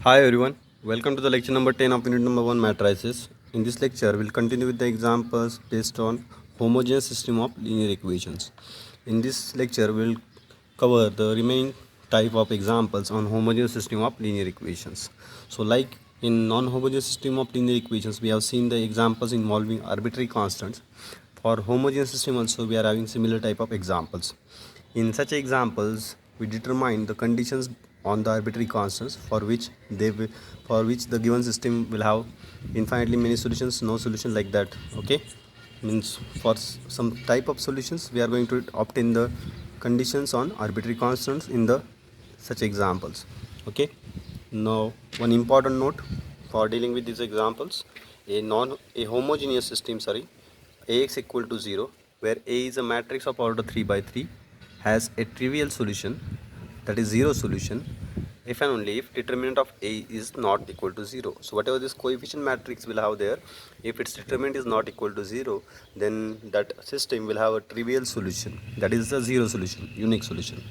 Hi everyone, welcome to the lecture number 10 of unit number 1 matrices. In this lecture, we'll continue with the examples based on homogeneous system of linear equations. In this lecture, we'll cover the remaining type of examples on homogeneous system of linear equations. So like in non-homogeneous system of linear equations, we have seen the examples involving arbitrary constants. For homogeneous system also, we are having similar type of examples. In such examples, we determine the conditions on the arbitrary constants for which the given system will have infinitely many solutions, no solution like that. Okay, means for some type of solutions, we are going to obtain the conditions on arbitrary constants in the such examples. Okay, now one important note for dealing with these examples: a homogeneous system, Ax equal to 0, where A is a matrix of order 3 by 3, has a trivial solution, that is 0 solution, if and only if determinant of A is not equal to 0. So whatever this coefficient matrix will have there, if its determinant is not equal to 0, then that system will have a trivial solution, that is a 0 solution, unique solution.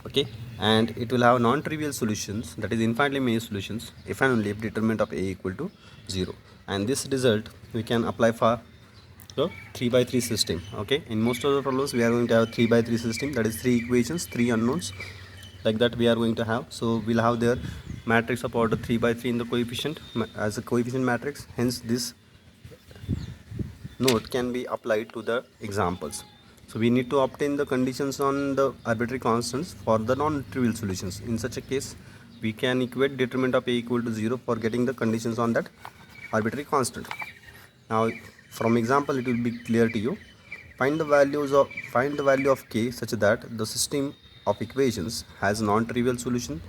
Okay, and it will have non-trivial solutions, that is infinitely many solutions, if and only if determinant of A equal to 0. And this result we can apply for the 3 by 3 system. Okay, in most of the problems we are going to have 3 by 3 system, that is 3 equations, 3 unknowns, like that we are going to have. So we'll have their matrix of order 3 by 3 in the coefficient as a coefficient matrix. Hence this note can be applied to the examples. So we need to obtain the conditions on the arbitrary constants for the non-trivial solutions. In such a case, we can equate determinant of A equal to 0 for getting the conditions on that arbitrary constant. Now from example it will be clear to you. Find the value of k such that the system of equations has non-trivial solution.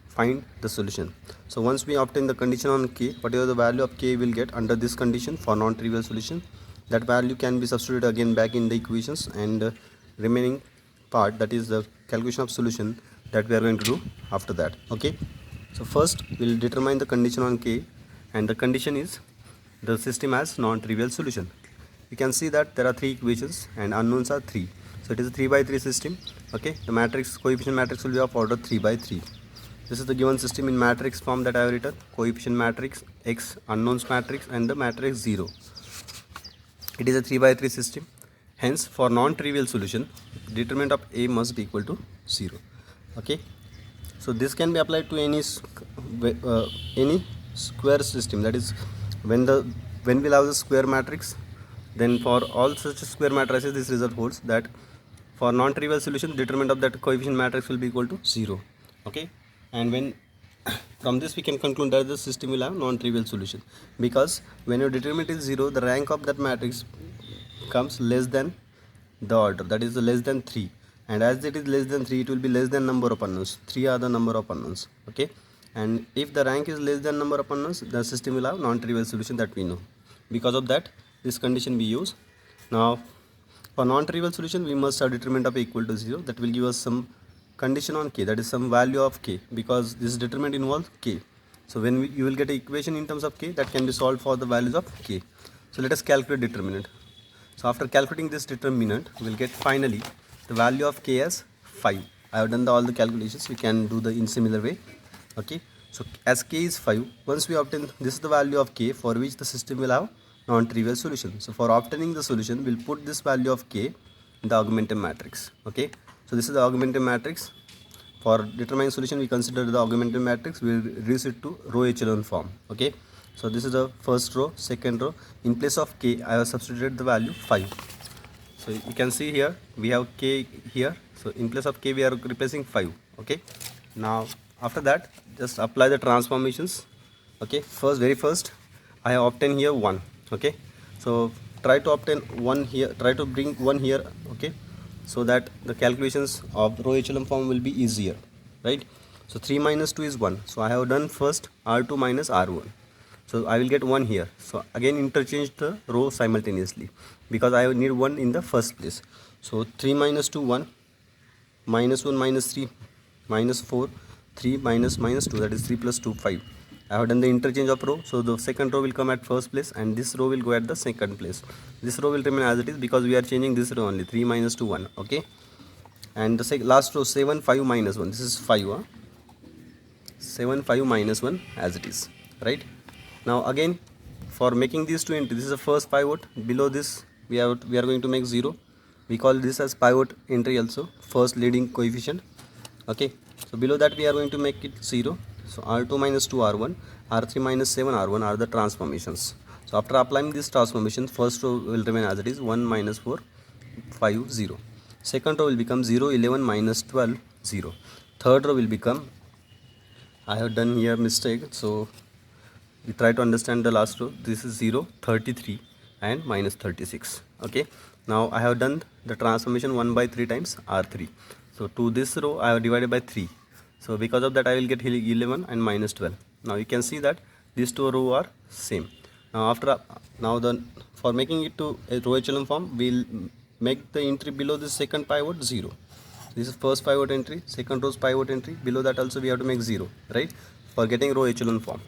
Find the solution. So once we obtain the condition on k, whatever the value of k will get under this condition for non-trivial solution, that value can be substituted again back in the equations, and remaining part, that is the calculation of solution, that we are going to do after that. Okay, so first we'll determine the condition on k, and the condition is the system has non-trivial solution. You can see that there are 3 equations and unknowns are 3, so it is a 3 by 3 system. Okay, the matrix coefficient matrix will be of order 3 by 3. This is the given system in matrix form that I have written: coefficient matrix x, unknowns matrix, and the matrix 0. It is a 3 by 3 system. Hence for non-trivial solution, determinant of A must be equal to 0. Okay, so this can be applied to any square system, that is when we'll have the square matrix, then for all such square matrices this result holds, that for non-trivial solution determinant of that coefficient matrix will be equal to 0. Okay, and when from this we can conclude that the system will have non-trivial solution, because when your determinant is 0, the rank of that matrix comes less than the order, that is less than 3, and as it is less than 3, it will be less than number of unknowns. 3 are the number of unknowns. Okay, and if the rank is less than number of unknowns, the system will have non-trivial solution, that we know. Because of that, this condition we use. Now for non-trivial solution, we must have determinant of equal to 0, that will give us some condition on k, that is some value of k, because this determinant involves k. So when you will get an equation in terms of k, that can be solved for the values of k. So let us calculate determinant. So after calculating this determinant, we will get finally the value of k as 5. I have done all the calculations. We can do the in similar way. Okay, so as k is 5, once we obtain this is the value of k for which the system will have non-trivial solution. So for obtaining the solution, we'll put this value of k in the augmented matrix. Okay, so this is the augmented matrix. For determining solution, we consider the augmented matrix. We'll reduce it to row echelon form. Okay, so this is the first row, second row. In place of k, I have substituted the value 5. So you can see here we have k here. So in place of k, we are replacing 5. Okay, now after that, just apply the transformations. Okay, very first I have obtained here 1. Okay, so try to obtain 1 here, try to bring 1 here. Okay, so that the calculations of row echelon form will be easier, right? So 3 minus 2 is 1. So I have done first R2 minus R1. So I will get 1 here. So again interchange the row simultaneously, because I need 1 in the first place. So 3 minus 2, 1, minus 1 minus 3, minus 4, 3 minus 2, that is 3 plus 2, 5. I have done the interchange of row, so the second row will come at first place and this row will go at the second place. This row will remain as it is because we are changing this row only, 3 minus 2, 1. Okay, and the last row, 7, 5 minus 1, this is 5. 7 5 minus 1 as it is, right? Now again, for making these two entries, this is the first pivot. Below this we are going to make 0. We call this as pivot entry also, first leading coefficient. Okay, so below that we are going to make it 0. So R2 minus 2 R1, R3 minus 7 R1 are the transformations. So after applying this transformation, first row will remain as it is, 1 minus 4 5 0. Second row will become 0 11 minus 12 0. Third row will become, I have done here mistake, so we try to understand the last row. This is 0 33 and minus 36. Okay, now I have done the transformation 1 by 3 times R3. So to this row I have divided by 3. So because of that I will get 11 and minus 12. Now you can see that these two rows are same. Now for making it to a row echelon form, we'll make the entry below the second pivot 0. This is first pivot entry, second row's pivot entry. Below that also we have to make 0, right, for getting row echelon form.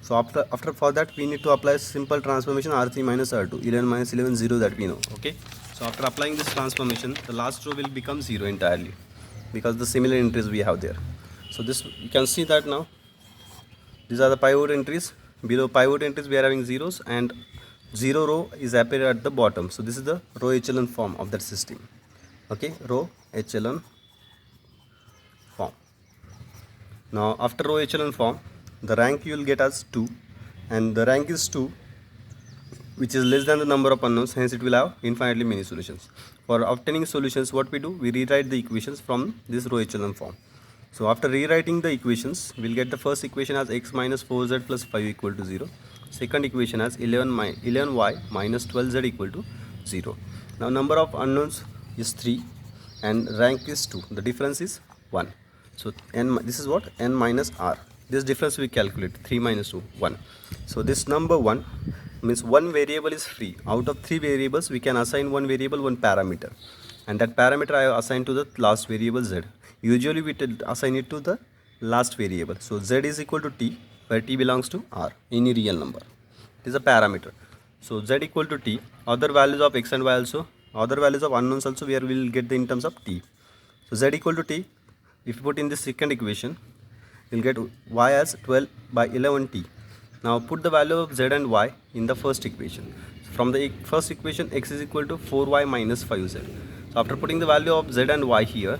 So after for that we need to apply simple transformation R3 minus R2, 11 minus 11 0, that we know. Okay, so after applying this transformation, the last row will become 0 entirely, because the similar entries we have there. So this, you can see that now these are the pivot entries. Below pivot entries we are having zeros, and 0 row is appear at the bottom. So this is the row echelon form of that system. Okay, row echelon form. Now after row echelon form, the rank you will get as 2, and the rank is 2, which is less than the number of unknowns, hence it will have infinitely many solutions. For obtaining solutions, what we do, we rewrite the equations from this row echelon form. So after rewriting the equations, we'll get the first equation as x minus 4z plus 5 equal to 0. Second equation as 11y minus 12z equal to 0. Now number of unknowns is 3 and rank is 2. The difference is 1. So this is what? N minus r. This difference we calculate, 3 minus 2, 1. So this number 1 means one variable is free. Out of 3 variables, we can assign one variable, one parameter. And that parameter I have assigned to the last variable z. Usually we assign it to the last variable. So z is equal to t, where t belongs to r, any real number. It is a parameter. So z equal to t, other values of x and y also, other values of unknowns also, where we will get the in terms of t. So z equal to t, if you put in this second equation, you will get y as 12 by 11t. Now put the value of z and y in the first equation. So from the first equation, x is equal to 4y minus 5z. So after putting the value of z and y here,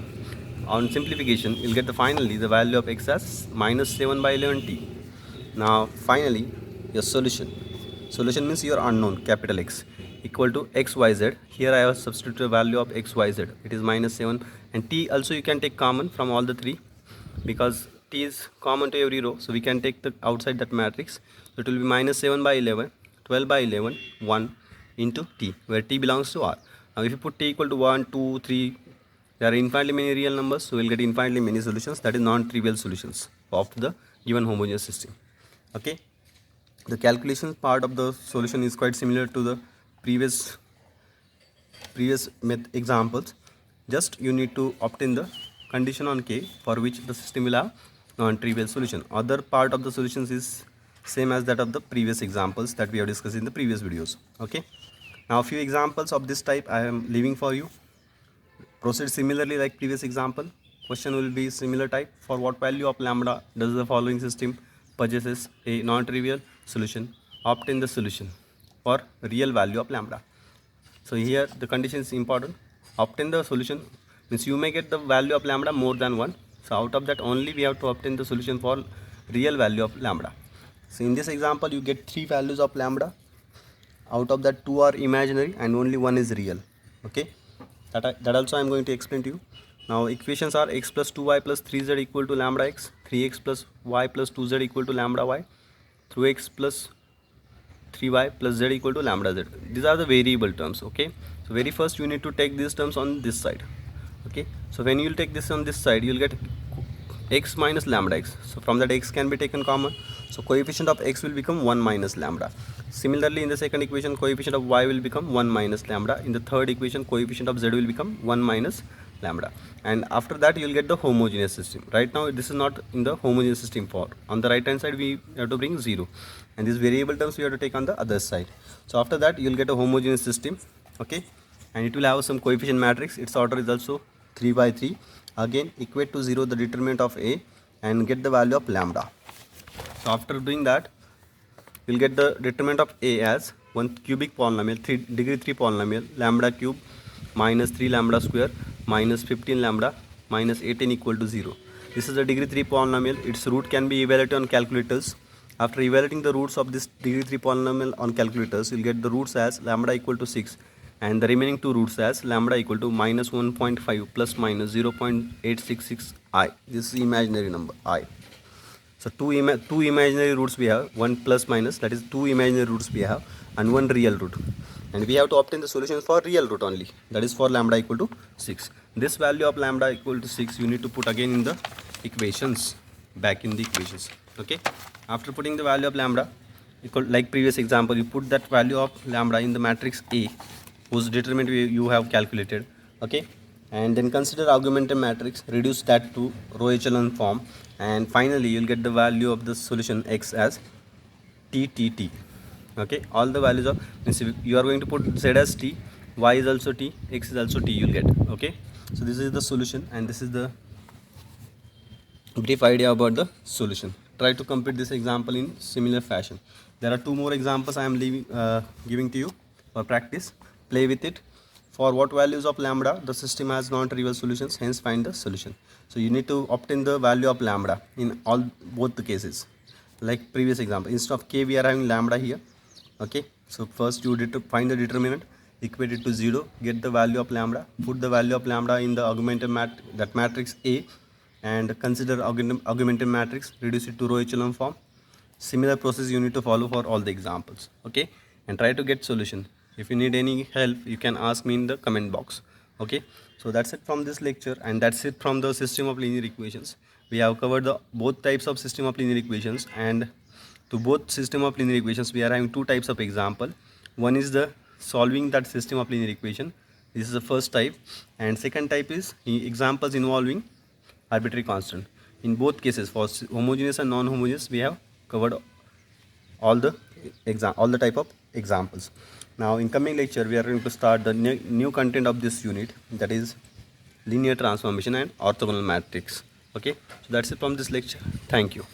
on simplification, you'll get finally the value of x as minus 7 by 11t. Now finally, your solution. Solution means your unknown, capital X, equal to xyz. Here I have substituted the value of xyz. It is minus 7, and t also you can take common from all the 3, because t is common to every row. So we can take the outside that matrix. So it will be minus 7 by 11, 12 by 11, 1 into t, where t belongs to r. Now if you put t equal to 1, 2, 3, there are infinitely many real numbers, so we'll get infinitely many solutions, that is non-trivial solutions of the given homogeneous system. Okay, the calculation part of the solution is quite similar to the previous examples. Just you need to obtain the condition on K for which the system will have non-trivial solution. Other part of the solutions is same as that of the previous examples that we have discussed in the previous videos. Okay, now a few examples of this type I am leaving for you. Proceed similarly like previous example. Question will be similar type. For what value of lambda does the following system possesses a non-trivial solution? Obtain the solution for real value of lambda. So here the condition is important. Obtain the solution means you may get the value of lambda more than 1. So out of that only we have to obtain the solution for real value of lambda. So in this example you get 3 values of lambda. Out of that 2 are imaginary and only 1 is real. Okay. That also I am going to explain to you. Now equations are x plus 2y plus 3z equal to lambda x, 3x plus y plus 2z equal to lambda y, through x plus 3y plus z equal to lambda z. These are the variable terms. Okay, so very first you need to take these terms on this side. Okay, so when you will take this on this side, you will get x minus lambda x. So from that x can be taken common. So coefficient of x will become 1 minus lambda. Similarly, in the second equation, coefficient of y will become 1 minus lambda. In the third equation, coefficient of z will become 1 minus lambda. And after that, you will get the homogeneous system. Right now, this is not in the homogeneous system form. On the right hand side, we have to bring 0. And these variable terms we have to take on the other side. So after that, you will get a homogeneous system. Okay. And it will have some coefficient matrix. Its order is also 3 by 3. Again, equate to 0 the determinant of A. and get the value of lambda. So after doing that, we'll get the determinant of A as one cubic polynomial, degree 3 polynomial, lambda cube minus 3 lambda square minus 15 lambda minus 18 equal to 0. This is a degree 3 polynomial. Its root can be evaluated on calculators. After evaluating the roots of this degree 3 polynomial on calculators, you'll get the roots as lambda equal to 6 and the remaining two roots as lambda equal to minus 1.5 plus minus 0.866 I. This is imaginary number I. So two imaginary roots we have, one plus minus, that is two imaginary roots we have, and one real root. And we have to obtain the solution for real root only, that is for lambda equal to 6. This value of lambda equal to 6 you need to put again in the equations, back in the equations. Okay. After putting the value of lambda, equal, like previous example, you put that value of lambda in the matrix A, whose determinant you have calculated. Okay. And then consider augmented matrix, reduce that to row echelon form, and finally you'll get the value of the solution x as t. Okay, all the values of, you are going to put z as t, y is also t, x is also t, you'll get. Okay, so this is the solution and this is the brief idea about the solution. Try to complete this example in similar fashion. There are two more examples I am giving to you for practice. Play with it. For what values of lambda the system has non-trivial solutions, hence find the solution. So you need to obtain the value of lambda in both the cases. Like previous example, instead of k we are having lambda here. Okay, so first you need to find the determinant, equate it to 0, get the value of lambda, put the value of lambda in the augmented matrix A, and consider augmented matrix, reduce it to row echelon form. Similar process you need to follow for all the examples. Okay, and try to get solution. If you need any help, you can ask me in the comment box. Okay, so that's it from this lecture, and that's it from the system of linear equations. We have covered both types of system of linear equations, and to both system of linear equations we are having two types of example. One is the solving that system of linear equation. This is the first type, and second type is examples involving arbitrary constant. In both cases, for homogeneous and non-homogeneous, we have covered all the type of examples. Now in coming lecture we are going to start the new content of this unit, that is linear transformation and orthogonal matrix. Okay, so that's it from this lecture. Thank you.